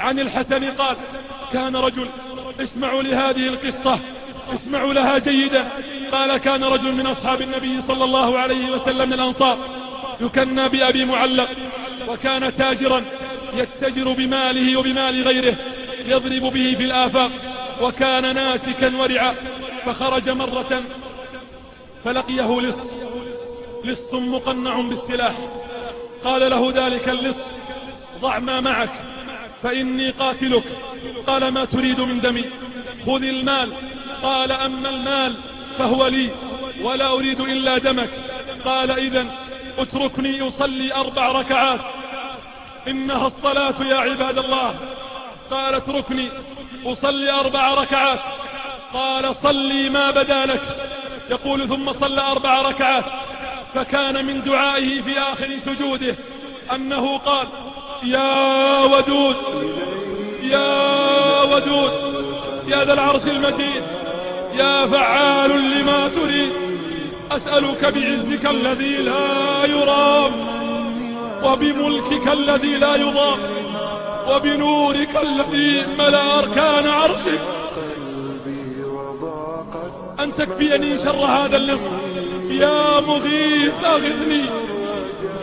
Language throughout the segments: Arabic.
عن الحسن قال: كان رجل، اسمعوا لهذه القصة، اسمعوا لها جيدا. قال: كان رجل من أصحاب النبي صلى الله عليه وسلم من الأنصار يكنى بأبي معلق، وكان تاجرا يتجر بماله وبمال غيره، يضرب به في الآفاق، وكان ناسكا ورعا. فخرج مرة فلقيه لص مقنع بالسلاح. قال له ذلك اللص: ضع ما معك فإني قاتلك. قال: ما تريد من دمي؟ خذ المال. قال: أما المال فهو لي ولا أريد إلا دمك. قال: إذن اتركني أصلي 4 ركعات، إنها الصلاة يا عباد الله. قال: اتركني أصلي 4 ركعات. قال: صلي ما بدا لك. يقول: ثم صلى 4 ركعات، فكان من دعائه في آخر سجوده أنه قال: يا ودود يا ودود يا ذا العرش المجيد، يا فعال لما تريد، أسألك بعزك الذي لا يرام، وبملكك الذي لا يضام، وبنورك الذي ملأ أركان عرشك، أن تكفيني شر هذا اللص. يا مغيث أغثني،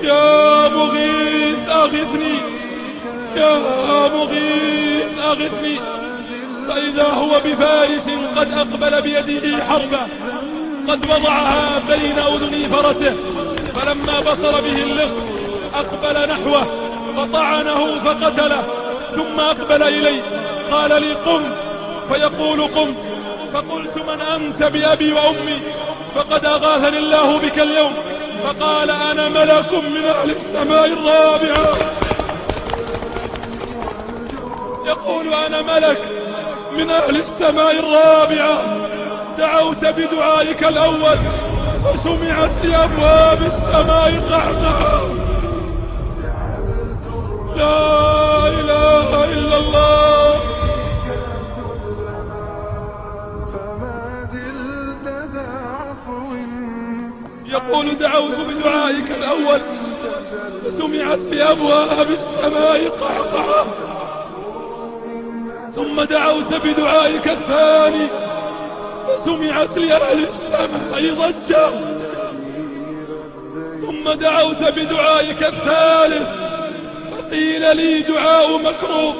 يا مغيث أغثني، يا مغيث أغثني. فإذا هو بفارس قد أقبل بيده حربة، قد وضعها بين أذني فرسه، فلما بصر به اللص أقبل نحوه فطعنه فقتله، ثم أقبل إلي قال لي: قم. فيقول: قمت. فقلت: من أنت بأبي وأمي؟ فقد أغاثني الله بك اليوم. فقال: أنا ملك من أهل السماء الرابعة. يقول: أنا ملك من أهل السماء الرابعة، دعوت بدعائك الأول وسمعت لأبواب السماء قعقعة. لا إله إلا الله. يقول: دعوت بدعائك الأول وسمعت لأبواب السماء قعقعة، ثم دعوت بدعائك الثاني فسمعت لأهل السماء ضجة، ثم دعوت بدعائك الثالث فقيل لي: دعاء مكروب،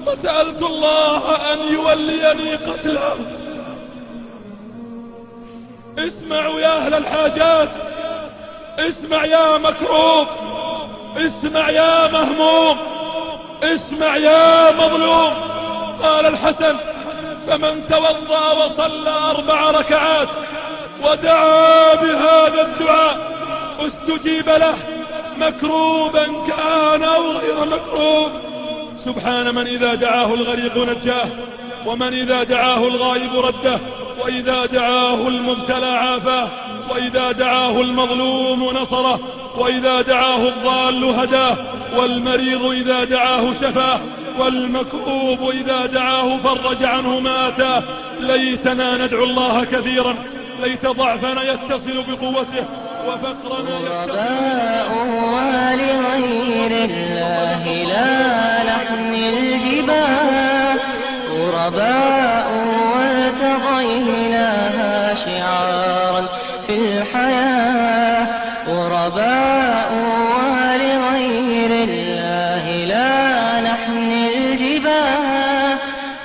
وسألت الله أن يوليني قتله. اسمعوا يا أهل الحاجات، اسمع يا مكروب، اسمع يا مهموم، اسمع يا مظلوم. قال الحسن: فمن توضأ وصلى 4 ركعات ودعا بهذا الدعاء استجيب له، مكروبا كان أو غير مكروب. سبحان من إذا دعاه الغريق نجاه، ومن إذا دعاه الغائب رده، وإذا دعاه المبتلى عافاه، وإذا دعاه المظلوم نصره، وإذا دعاه الضال هداه، والمريض إذا دعاه شفاه، والمكروب إذا دعاه فرج عنه ما أتاه. ليتنا ندعو الله كثيرا، ليت ضعفنا يتصل بقوته وفقرنا غرباء ولغير الله لا نحمي الجبال، غرباء وارتضيناها شعارا في الحياة، غرباء ولغير الله لا نحمي الجبال،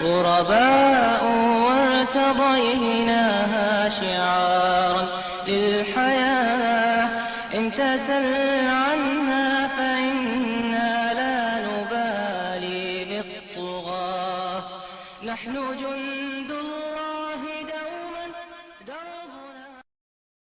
غرباء وارتضيناها شعارا للحياة. إن تسل عنا فإنا لا نبالي بالطغاة، نحن جند الله.